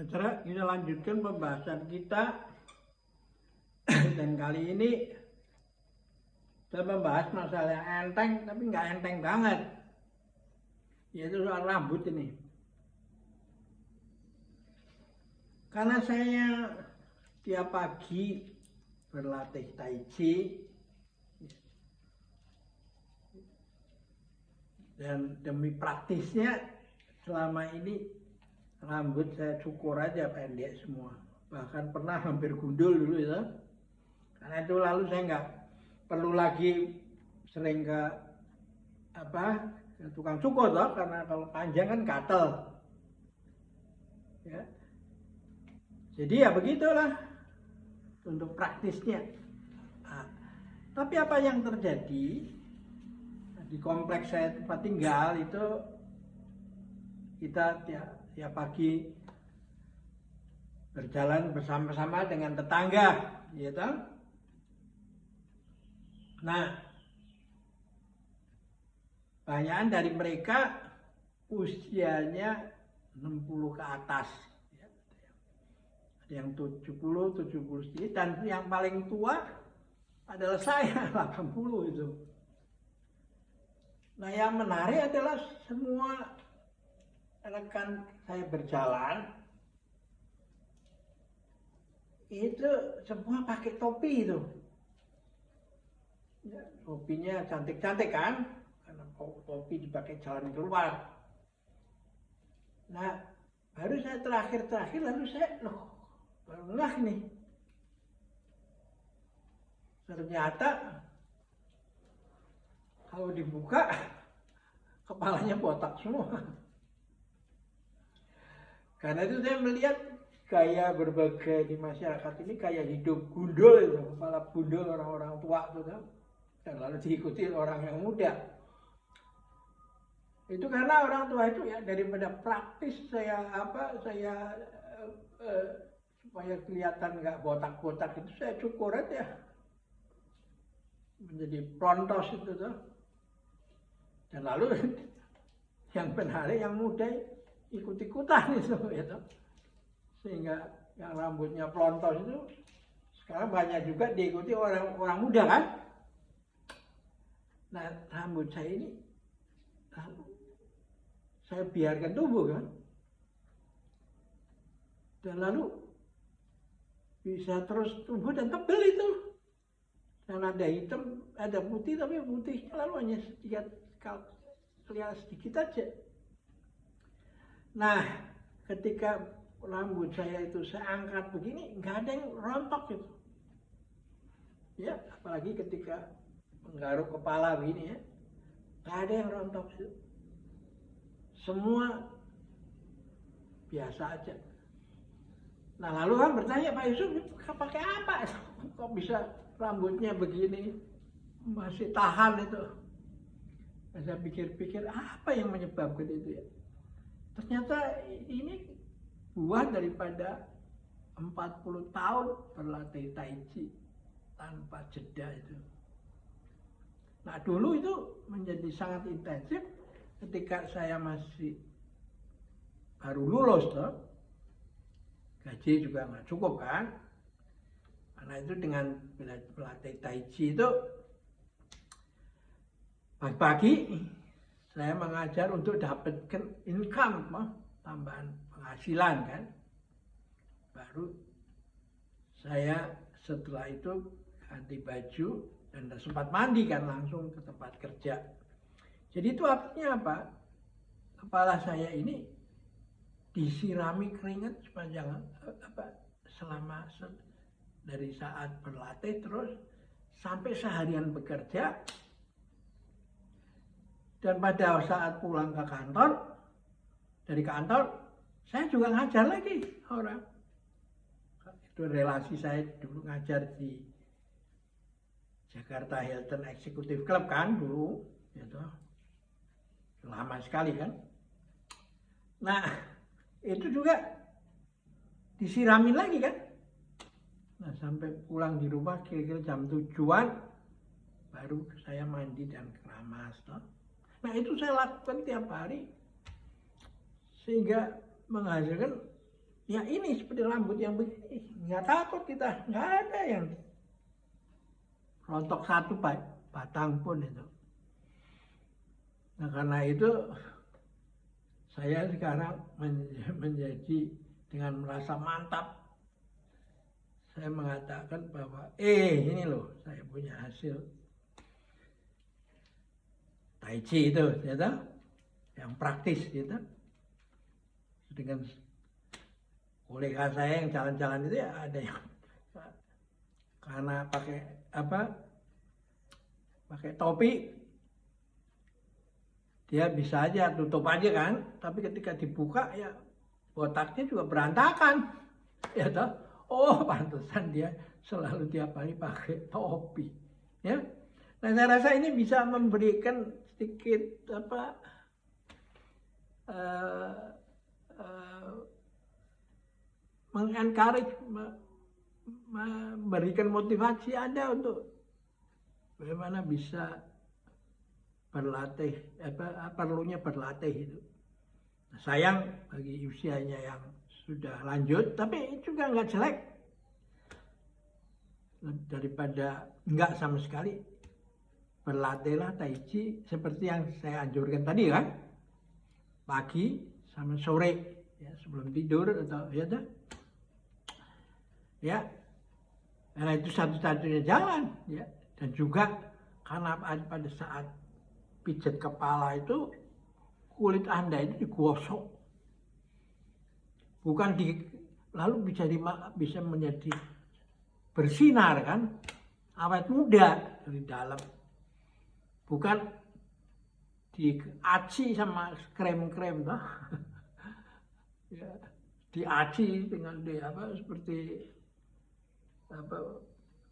Sekarang kita lanjutkan pembahasan kita dan kali ini kita membahas masalah yang enteng tapi nggak enteng banget, yaitu soal rambut ini. Karena saya tiap pagi berlatih tai chi dan demi praktisnya selama ini rambut saya cukur aja pendek semua, bahkan pernah hampir gundul dulu ya. Karena itu lalu saya nggak perlu lagi sering ke tukang cukur toh, karena kalau panjang kan gatel ya. Jadi ya begitulah untuk praktisnya. Nah, tapi apa yang terjadi di kompleks saya tempat tinggal itu, kita tiap pagi berjalan bersama-sama dengan tetangga, gitu. Nah, banyak dari mereka usianya 60 ke atas, ada yang 70 sedikit, dan yang paling tua adalah saya 80 itu. Nah, yang menarik adalah semua rekan saya berjalan itu semua pakai topi itu. Ya, topinya cantik-cantik kan, karena topi dipakai jalan keluar. Nah, baru saya terakhir lalu saya baru ngeh nih. Ternyata kalau dibuka kepalanya botak semua. Karena itu saya melihat gaya berbagai di masyarakat ini, gaya hidup gundul itu, kepala gundul orang-orang tua itu kan, dan lalu diikuti orang yang muda. Itu karena orang tua itu ya, daripada praktis saya supaya kelihatan nggak botak-botak itu, saya cukur aja menjadi plontos itu tuh. Dan lalu yang menarik yang muda ikut-ikutan itu, gitu. Sehingga yang rambutnya plontos itu sekarang banyak juga diikuti orang muda kan. Nah, rambut saya ini saya biarkan tumbuh kan, dan lalu bisa terus tumbuh dan tebal itu. Dan ada hitam, ada putih, tapi putihnya lalu hanya sedikit, kelihatan sedikit aja. Nah, ketika rambut saya itu saya angkat begini, nggak ada yang rontok gitu. Ya, apalagi ketika menggaruk kepala begini ya, nggak ada yang rontok itu. Semua biasa aja. Nah, lalu kan bertanya, Pak Yusuf, pakai apa? Kok bisa rambutnya begini, masih tahan itu? Nah, saya pikir-pikir, apa yang menyebabkan itu ya? Ternyata ini buah daripada 40 tahun berlatih tai chi tanpa jeda itu. Nah, dulu itu menjadi sangat intensif ketika saya masih baru lulus toh. Gaji juga nggak cukup kan. Karena itu dengan berlatih tai chi itu, pagi-pagi saya mengajar untuk dapatkan income, tambahan penghasilan kan. Baru saya setelah itu ganti baju dan sempat mandi kan, langsung ke tempat kerja. Jadi itu artinya apa? Kepala saya ini disirami keringat sepanjang selama dari saat berlatih terus sampai seharian bekerja. Dan pada saat pulang ke kantor, dari kantor, saya juga ngajar lagi orang. Itu relasi saya dulu ngajar di Jakarta Hilton Executive Club kan dulu, gitu. Lama sekali kan. Nah, itu juga disiramin lagi kan. Nah, sampai pulang di rumah kira-kira jam 7-an, baru saya mandi dan keramas, toh. Nah, itu saya lakukan tiap hari sehingga menghasilkan ya ini seperti rambut yang begini, nggak takut kita, nggak ada yang rontok satu batang pun itu. Nah karena itu saya sekarang menjadi dengan merasa mantap, saya mengatakan bahwa ini loh saya punya hasil Tai Chi itu, gitu, yang praktis gitu. Dengan kolega saya yang jalan-jalan itu ya ada yang karena pakai topi, dia bisa aja tutup aja kan, tapi ketika dibuka ya botaknya juga berantakan, ya toh. Oh pantesan dia selalu tiap hari pakai topi, ya. Nah saya rasa ini bisa memberikan sedikit mengencourage, memberikan motivasi Anda untuk bagaimana bisa berlatih, perlunya berlatih itu. Nah, sayang bagi usianya yang sudah lanjut, tapi juga nggak jelek. Daripada nggak sama sekali, berlatihlah Tai Chi seperti yang saya anjurkan tadi kan, pagi sama sore, ya sebelum tidur atau ya, karena itu satu-satunya jalan, ya. Dan juga karena pada saat pijat kepala itu kulit Anda itu digosok, bukan lalu bisa menjadi bersinar kan, awet muda dari dalam, bukan diaci sama krem-krem toh. Ya, diaci dengan seperti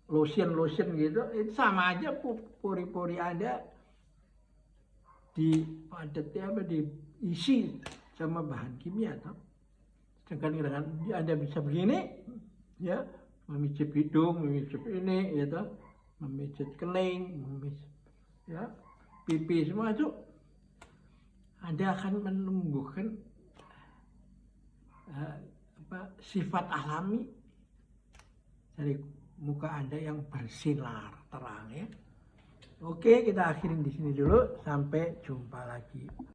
lotion gitu, itu sama aja pori-pori Anda diisi sama bahan kimia toh. Sedangkan dengan Anda bisa begini, ya, memijit hidung, memijit ini, ya toh, memijit kening, ya, pipi, semua itu Anda akan menumbuhkan sifat alami dari muka Anda yang bersinar terang, ya. Oke, kita akhirin di sini dulu. Sampai jumpa lagi.